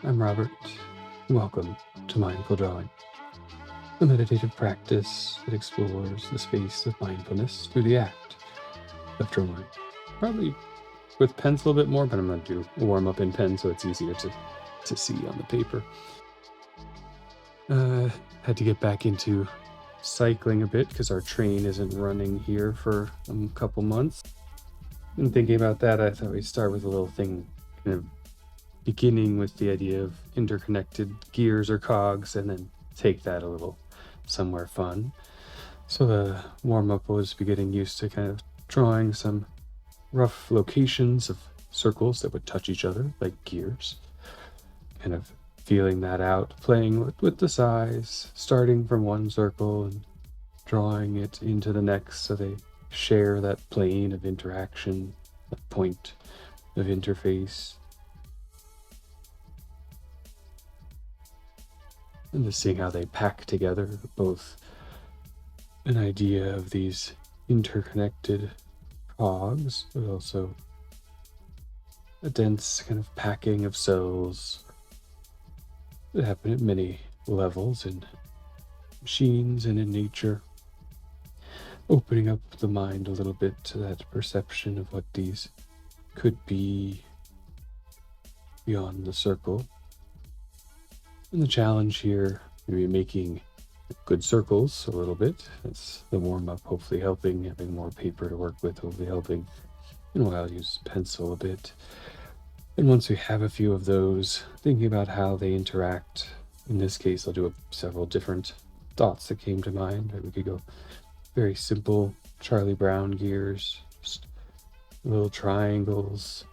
I'm Robert. Welcome to Mindful Drawing, a meditative practice that explores the space of mindfulness through the act of drawing. Probably with pencil a bit more, but I'm going to do a warm-up in pen so it's easier to see on the paper. Had to get back into cycling a bit because our train isn't running here for a couple months. And thinking about that, I thought we'd start with a little thing, kind of beginning with the idea of interconnected gears or cogs, and then take that a little somewhere fun. So the warm-up was getting used to kind of drawing some rough locations of circles that would touch each other, like gears. Kind of feeling that out, playing with the size, starting from one circle and drawing it into the next so they share that plane of interaction, that point of interface. And just seeing how they pack together, both an idea of these interconnected cogs, but also a dense kind of packing of cells that happen at many levels in machines and in nature, opening up the mind a little bit to that perception of what these could be beyond the circle. And the challenge here, maybe making good circles a little bit. That's the warm-up, hopefully helping, having more paper to work with, hopefully helping. And I'll use pencil a bit. And once we have a few of those, thinking about how they interact. In this case, I'll do several different thoughts that came to mind. We could go very simple Charlie Brown gears, just little triangles,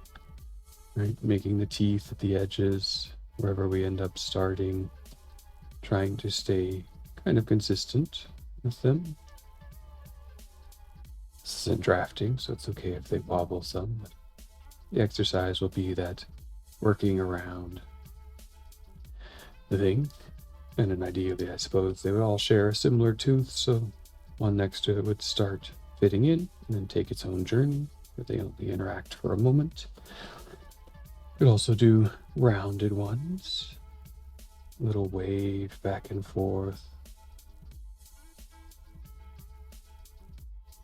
right? Making the teeth at the edges, wherever we end up starting, trying to stay kind of consistent with them. This isn't drafting, so it's okay if they wobble some. But the exercise will be that working around the thing, and then ideally, I suppose, they would all share a similar tooth, so one next to it would start fitting in and then take its own journey, where they only interact for a moment. Could also do rounded ones, little wave back and forth,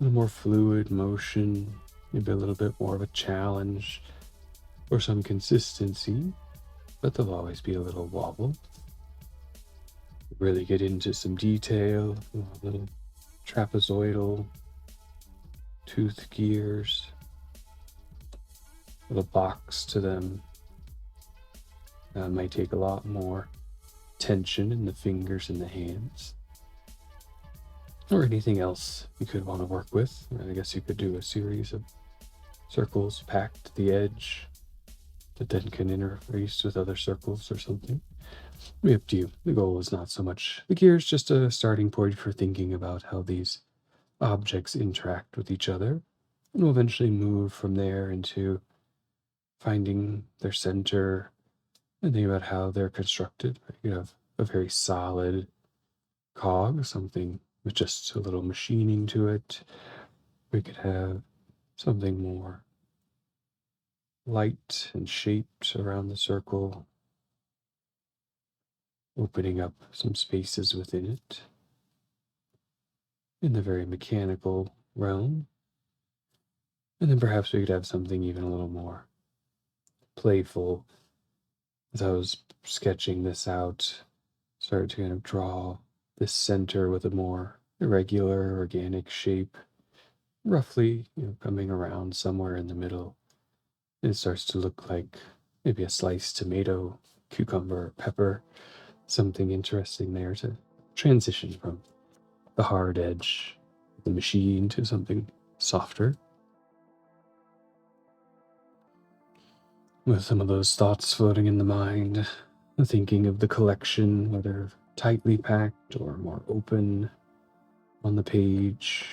a little more fluid motion, maybe a little bit more of a challenge or some consistency, but there'll always be a little wobble. Really get into some detail, a little trapezoidal tooth gears, little box to them. Might take a lot more tension in the fingers and the hands, or anything else you could want to work with. I guess you could do a series of circles packed to the edge that then can interface with other circles or something. It'll be up to you. The goal is not so much the gears, just a starting point for thinking about how these objects interact with each other, and we'll eventually move from there into finding their center and think about how they're constructed. You have a very solid cog, something with just a little machining to it. We could have something more light and shaped around the circle, opening up some spaces within it in the very mechanical realm. And then perhaps we could have something even a little more playful. As I was sketching this out, started to kind of draw this center with a more irregular, organic shape, roughly, coming around somewhere in the middle. And it starts to look like maybe a sliced tomato, cucumber, pepper, something interesting there to transition from the hard edge of the machine to something softer. With some of those thoughts floating in the mind, thinking of the collection, whether tightly packed or more open on the page,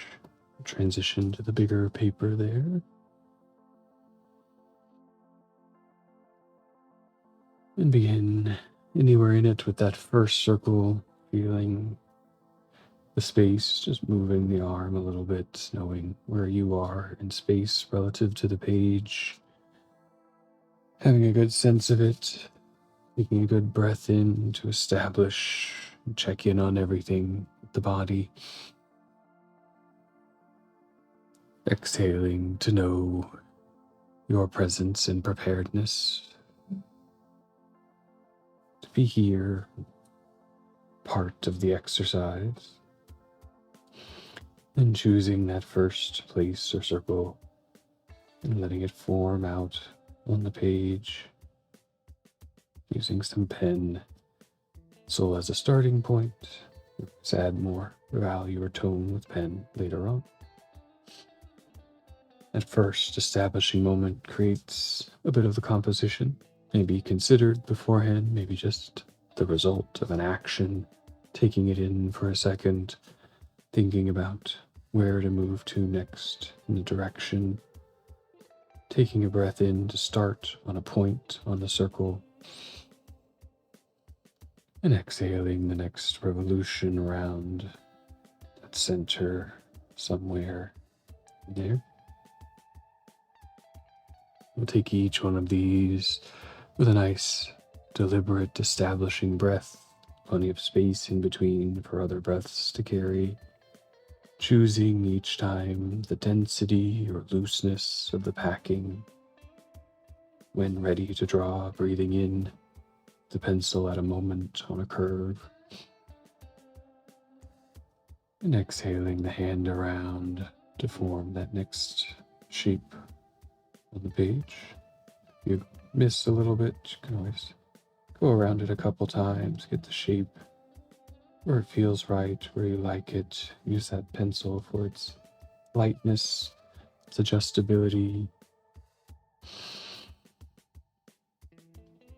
transition to the bigger paper there. And begin anywhere in it with that first circle, feeling the space, just moving the arm a little bit, knowing where you are in space relative to the page, having a good sense of it, Taking a good breath in to establish and check in on everything, the body. Exhaling to know your presence and preparedness to be here, part of the exercise. And choosing that first place or circle and letting it form out on the page, using some pen so as a starting point. Let's add more value or tone with pen later on. At first, establishing moment creates a bit of the composition, maybe considered beforehand, maybe just the result of an action, taking it in for a second, thinking about where to move to next in the direction, taking a breath in to start on a point on the circle, and exhaling the next revolution around that center somewhere there. We'll take each one of these with a nice, deliberate, establishing breath, plenty of space in between for other breaths to carry, choosing each time the density or looseness of the packing. When ready to draw, breathing in the pencil at a moment on a curve, and exhaling the hand around to form that next shape on the page. If you miss a little bit, you can always go around it a couple times, get the shape where it feels right, where you like it. Use that pencil for its lightness, its adjustability.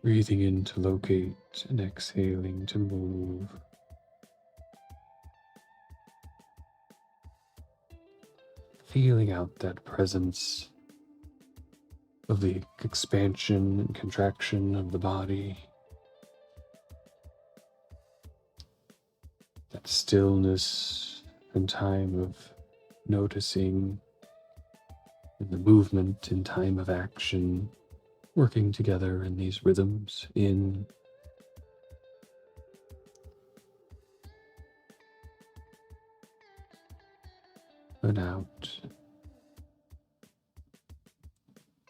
Breathing in to locate and exhaling to move. Feeling out that presence of the expansion and contraction of the body. That stillness and time of noticing, and the movement in time of action, working together in these rhythms in and out.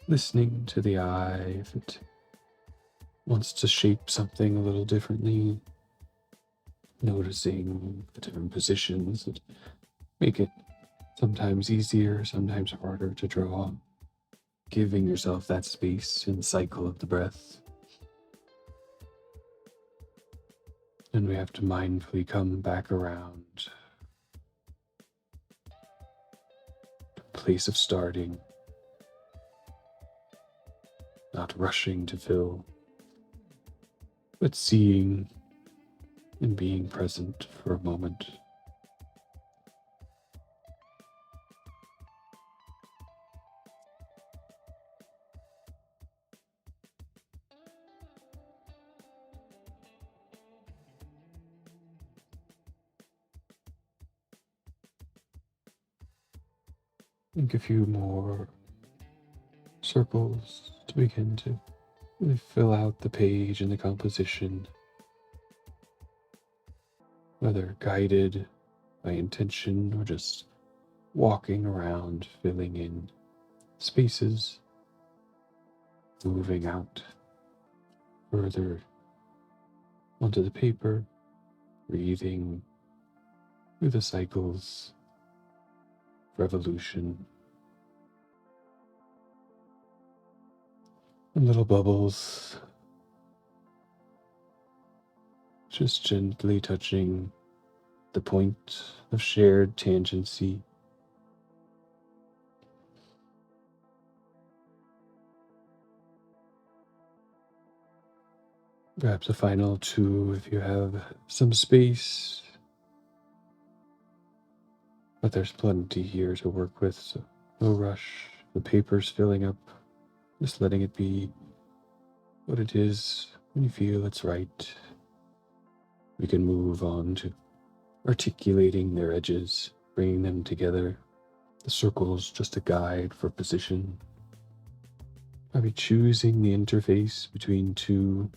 Listening to the eye if it wants to shape something a little differently. Noticing the different positions that make it sometimes easier, sometimes harder to draw. Giving yourself that space in the cycle of the breath. And we have to mindfully come back around to a place of starting, not rushing to fill, but seeing and being present for a moment. Think a few more circles to begin to really fill out the page and the composition, whether guided by intention or just walking around, filling in spaces, moving out further onto the paper, breathing through the cycles, revolution, and little bubbles, just gently touching the point of shared tangency. Perhaps a final two if you have some space, but there's plenty here to work with, so no rush. The paper's filling up, just letting it be what it is. When you feel it's right, we can move on to articulating their edges, bringing them together. The circle's just a guide for position. Maybe choosing the interface between two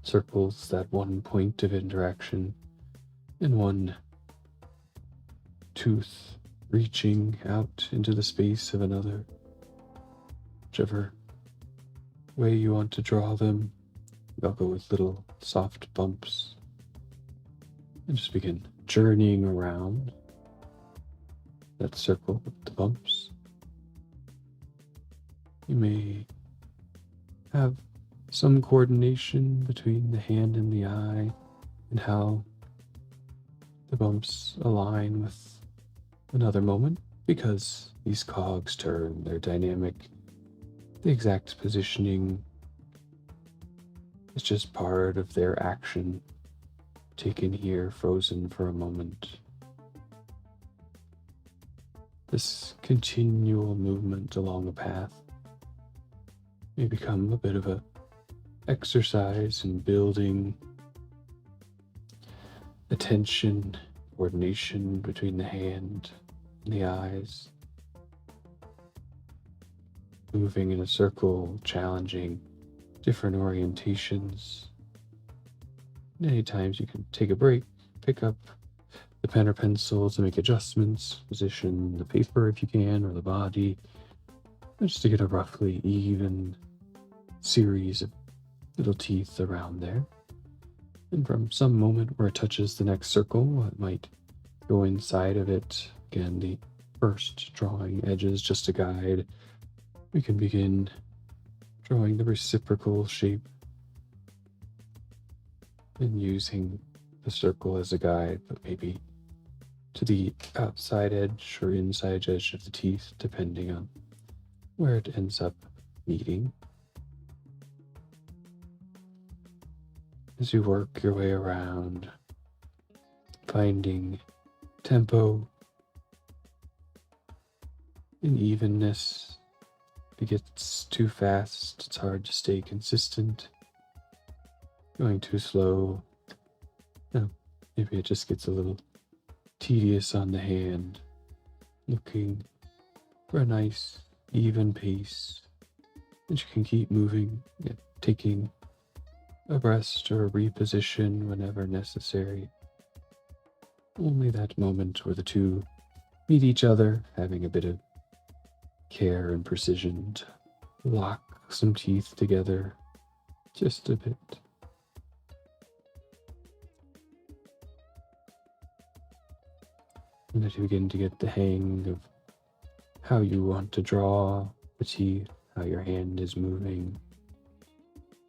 circles, that one point of interaction, and one tooth reaching out into the space of another. Whichever way you want to draw them, I'll go with little soft bumps. And just begin journeying around that circle with the bumps. You may have some coordination between the hand and the eye and how the bumps align with another moment, because these cogs turn, they're dynamic. The exact positioning is just part of their action, taken here, frozen for a moment. This continual movement along a path may become a bit of a exercise in building attention, coordination between the hand and the eyes. Moving in a circle, challenging different orientations. Many times you can take a break, pick up the pen or pencil to make adjustments, position the paper if you can, or the body, just to get a roughly even series of little teeth around there. And from some moment where it touches the next circle, it might go inside of it. Again, the first drawing edges just a guide. We can begin drawing the reciprocal shape and using the circle as a guide, but maybe to the outside edge or inside edge of the teeth, depending on where it ends up meeting. As you work your way around, finding tempo and evenness. If it gets too fast, it's hard to stay consistent. Going too slow, maybe it just gets a little tedious on the hand. Looking for a nice, even pace that you can keep moving, taking a rest or a reposition whenever necessary. Only that moment where the two meet each other, having a bit of care and precision to lock some teeth together just a bit. And as you begin to get the hang of how you want to draw the teeth, how your hand is moving,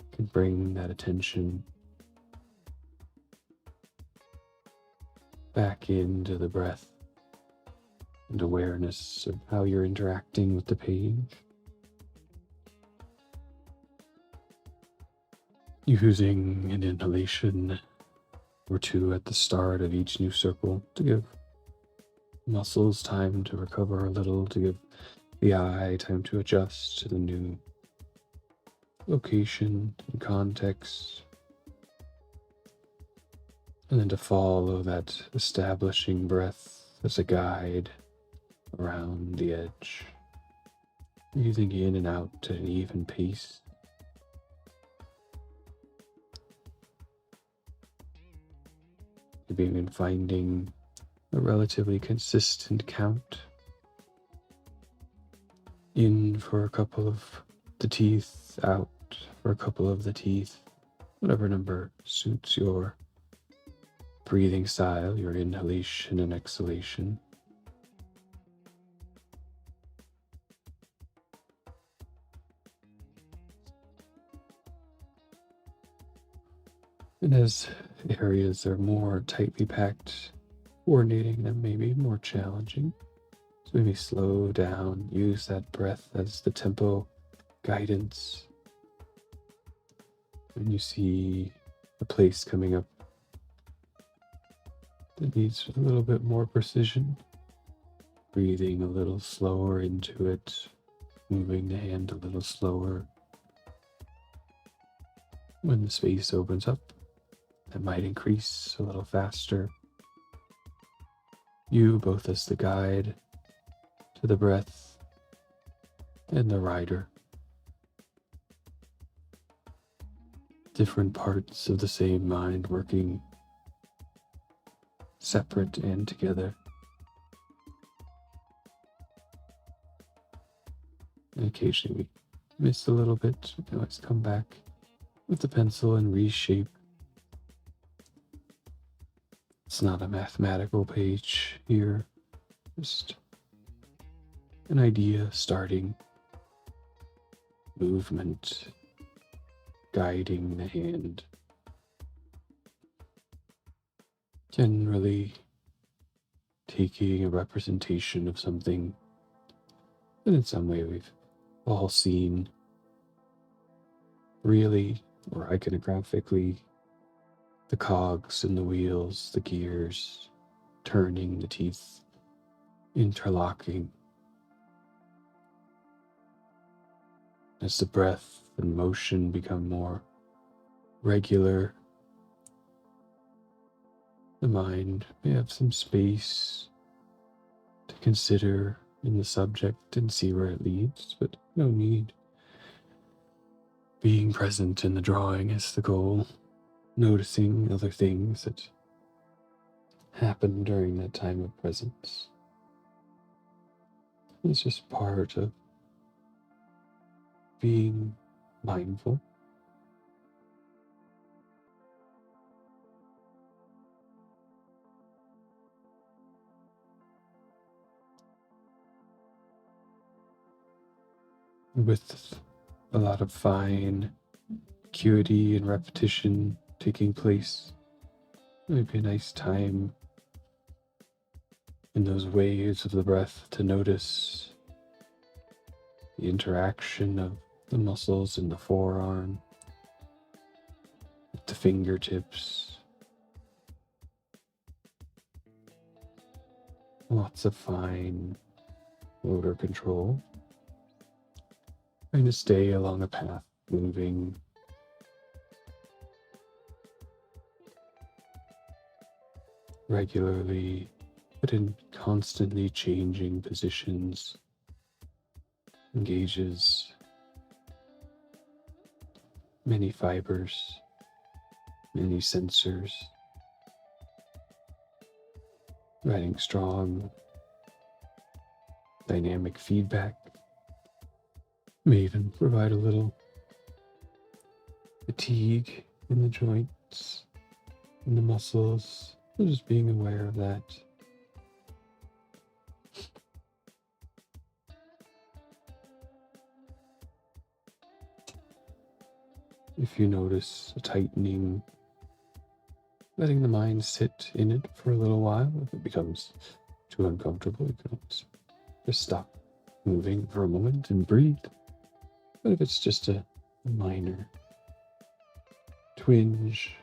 you can bring that attention back into the breath and awareness of how you're interacting with the page. Using an inhalation or two at the start of each new circle to give muscles time to recover a little, to give the eye time to adjust to the new location and context, and then to follow that establishing breath as a guide around the edge, breathing in and out at an even pace. Maybe even finding a relatively consistent count. In for a couple of the teeth, out for a couple of the teeth, whatever number suits your breathing style, your inhalation and exhalation. And as areas are more tightly packed, coordinating them may be more challenging. So maybe slow down, use that breath as the tempo guidance. When you see a place coming up that needs a little bit more precision, breathing a little slower into it, moving the hand a little slower. When the space opens up, that might increase a little faster. You both as the guide to the breath and the rider. different parts of the same mind working separate and together. And occasionally we miss a little bit. We can always come back with the pencil and reshape. It's not a mathematical page here, just an idea starting, movement, guiding the hand. Generally taking a representation of something that in some way we've all seen, really or iconographically, the cogs and the wheels, the gears, turning, the teeth, interlocking. As the breath and motion become more regular, the mind may have some space to consider in the subject and see where it leads, but no need. Being present in the drawing is the goal, noticing other things that happen during that time of presence. It's just part of being mindful. With a lot of fine acuity and repetition taking place, it would be a nice time in those waves of the breath to notice the interaction of the muscles in the forearm, with the fingertips. Lots of fine motor control. Trying to stay along a path, moving. Regularly, but in constantly changing positions, engages many fibers, many sensors, providing strong dynamic feedback. May even provide a little fatigue in the joints, in the muscles, so just being aware of that. If you notice a tightening, letting the mind sit in it for a little while. If it becomes too uncomfortable, you can always just stop moving for a moment and breathe. But if it's just a minor twinge,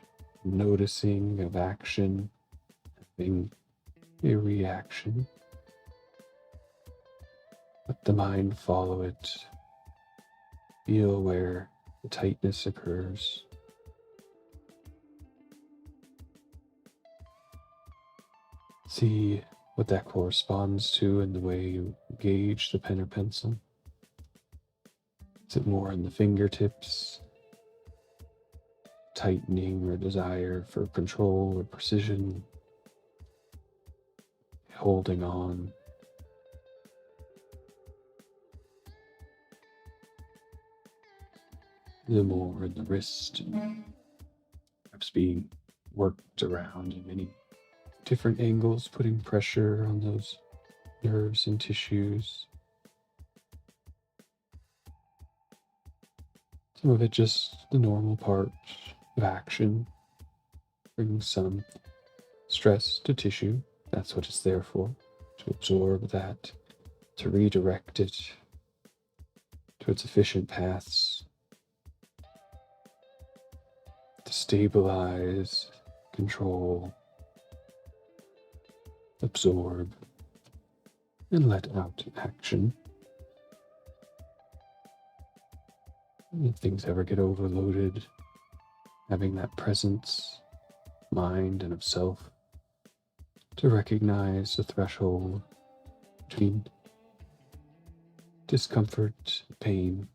noticing of action, having a reaction, let the mind follow it. Feel where the tightness occurs. See what that corresponds to in the way you gauge the pen or pencil. Is it more in the fingertips, tightening or desire for control or precision, holding on? The more in the wrist, perhaps being worked around in many different angles, putting pressure on those nerves and tissues. Some of it just the normal part of action, bring some stress to tissue. That's what it's there for, to absorb that, to redirect it to its efficient paths, to stabilize, control, absorb, and let out action. If things ever get overloaded, having that presence, mind and of self, to recognize the threshold between discomfort, pain,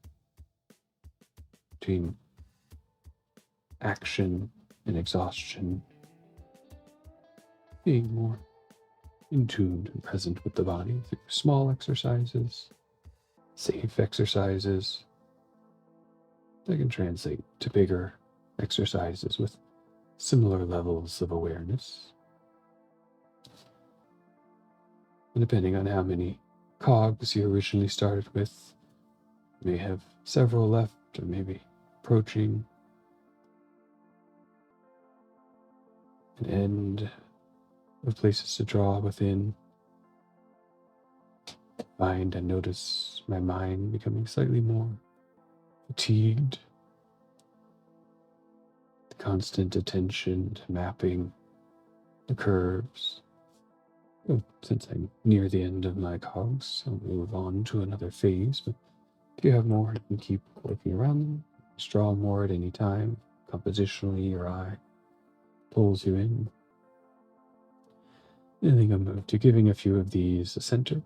between action and exhaustion, being more in tune and present with the body through small exercises, safe exercises that can translate to bigger exercises with similar levels of awareness. And depending on how many cogs you originally started with, you may have several left, or maybe approaching an end of places to draw within. Find and notice my mind becoming slightly more fatigued. The constant attention to mapping the curves. Oh, since I'm near the end of my cogs, I'll move on to another phase, but if you have more, you can keep working around them. Just draw more at any time. Compositionally, your eye pulls you in. And then you'll move to giving a few of these a center.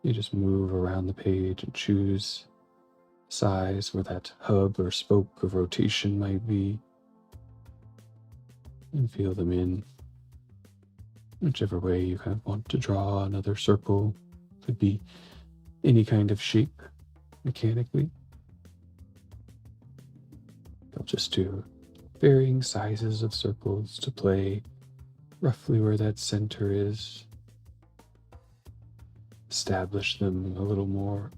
You just move around the page and choose size where that hub or spoke of rotation might be, and feel them in. Whichever way you kind of want to draw another circle. Could be any kind of shape mechanically. I'll just do varying sizes of circles to play roughly where that center is. Establish them a little more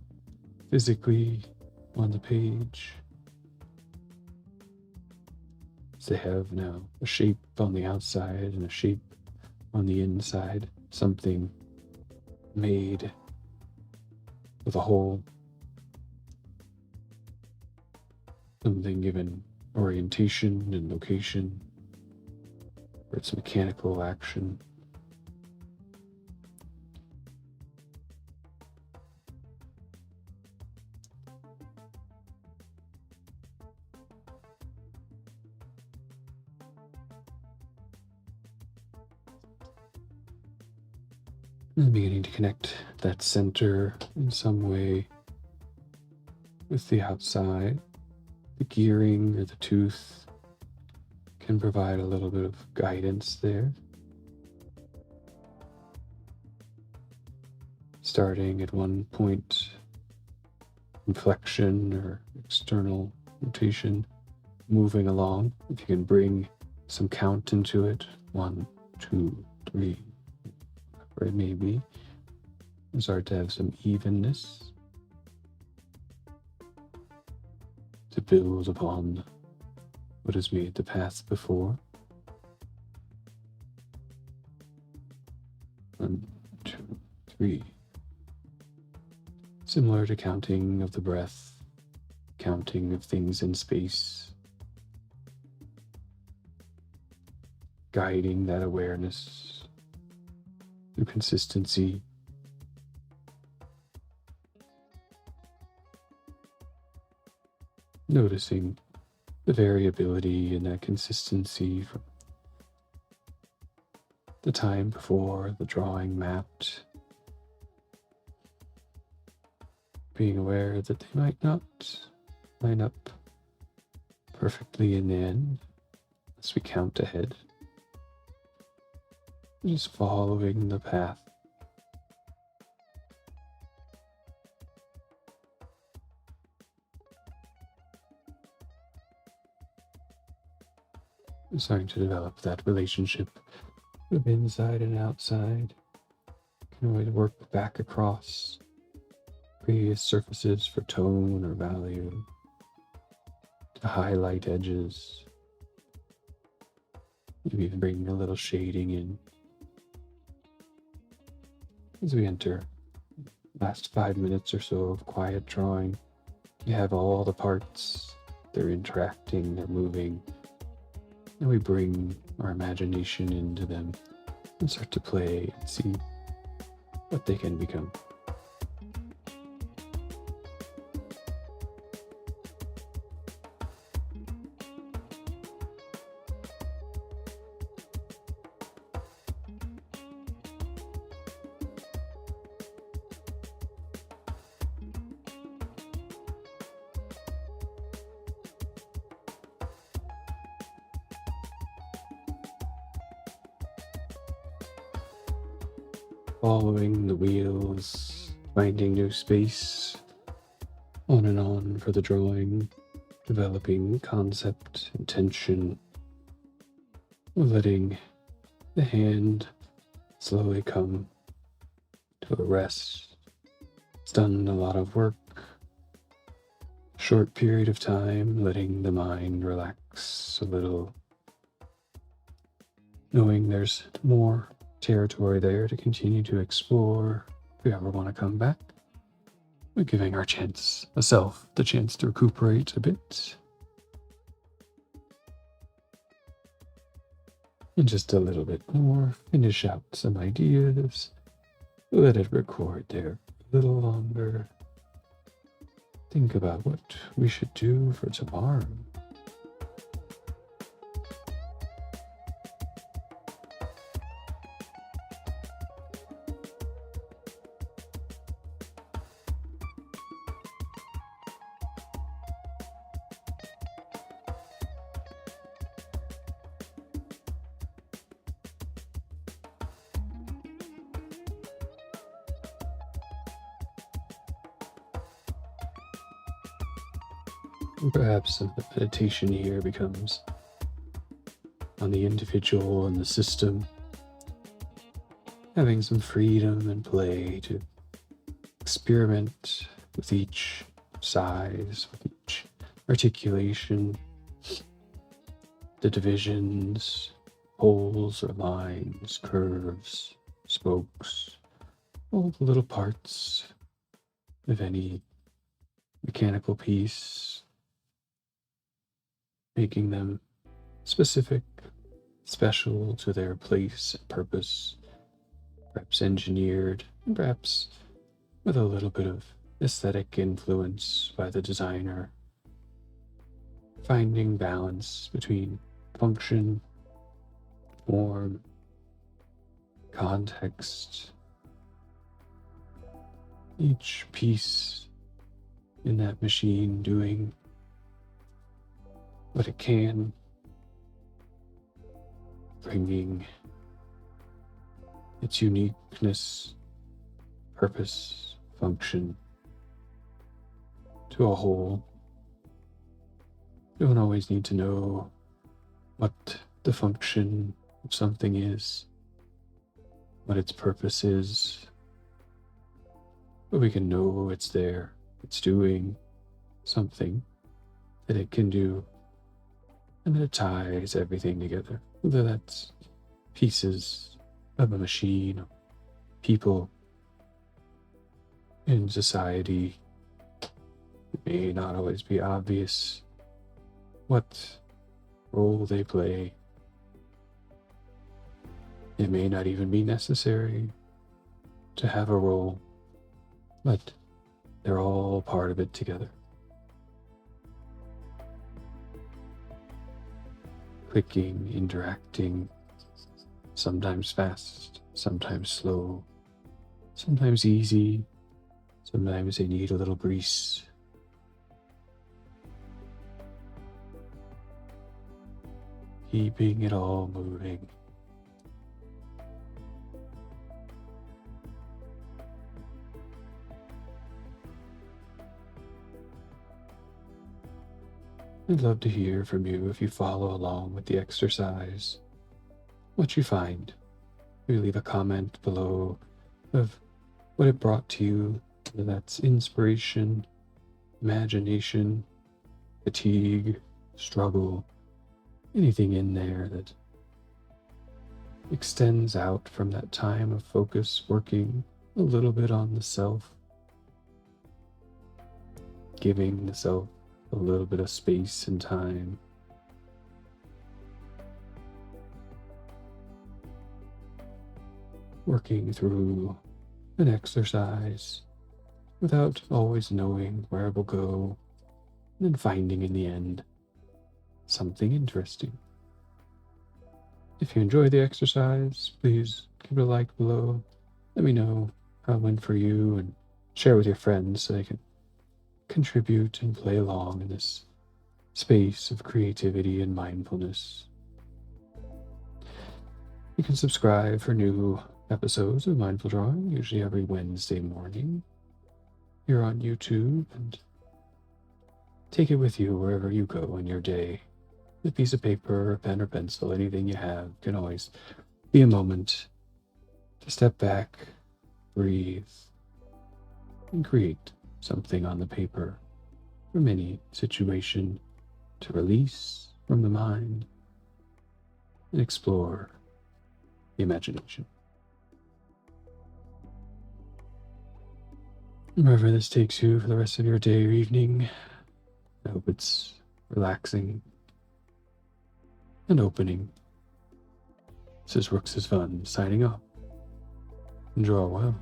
physically on the page. So they have now a shape on the outside and a shape on the inside, something made with a whole, something given orientation and location for its mechanical action. And beginning to connect that center in some way with the outside. The gearing or the tooth can provide a little bit of guidance there. Starting at one point, inflection or external rotation, moving along. If you can bring some count into it, 1, 2, 3, whatever it may be, start to have some evenness to build upon what has made the path before. 1, 2, 3. Similar to counting of the breath, counting of things in space, guiding that awareness through consistency. Noticing the variability in that consistency from the time before the drawing mapped, being aware that they might not line up perfectly in the end as we count ahead. Just following the path. I'm starting to develop that relationship of inside and outside. Can always work back across previous surfaces for tone or value, to highlight edges, maybe even bring a little shading in. As we enter last 5 minutes or so of quiet drawing, you have all the parts, they're interacting, they're moving, and we bring our imagination into them and start to play and see what they can become. following the wheels, finding new space, on and on for the drawing, developing concept, intention, letting the hand slowly come to a rest. It's done a lot of work, short period of time, letting the mind relax a little, knowing there's more territory there to continue to explore if we ever want to come back. We're giving our self the chance to recuperate a bit. And just a little bit more, finish out some ideas, let it record there a little longer. Think about what we should do for tomorrow. Perhaps some meditation here becomes on the individual and the system, having some freedom and play to experiment with each size, with each articulation, the divisions, holes or lines, curves, spokes, all the little parts of any mechanical piece, making them specific, special to their place and purpose, perhaps engineered, and perhaps with a little bit of aesthetic influence by the designer, finding balance between function, form, context. Each piece in that machine doing what it can, bringing its uniqueness, purpose, function to a whole. You don't always need to know what the function of something is, what its purpose is, but we can know it's there, it's doing something that it can do, and that it ties everything together, whether that's pieces of a machine, people in society. It may not always be obvious what role they play. It may not even be necessary to have a role, but they're all part of it together. Clicking, interacting, sometimes fast, sometimes slow, sometimes easy, sometimes they need a little grease. Keeping it all moving. I'd love to hear from you if you follow along with the exercise, what you find. Maybe leave a comment below of what it brought to you, whether that's inspiration, imagination, fatigue, struggle, anything in there that extends out from that time of focus, working a little bit on the self, giving the self a little bit of space and time. Working through an exercise without always knowing where it will go, and then finding in the end something interesting. If you enjoy the exercise, please give it a like below. Let me know how it went for you and share with your friends so they can contribute and play along in this space of creativity and mindfulness. You can subscribe for new episodes of Mindful Drawing, usually every Wednesday morning, here on YouTube, and take it with you wherever you go in your day. A piece of paper, a pen or pencil, anything you have can always be a moment to step back, breathe, and create something on the paper from any situation to release from the mind and explore the imagination. Wherever this takes you for the rest of your day or evening, I hope it's relaxing and opening. This is Rooks is Fun, signing off. Draw well.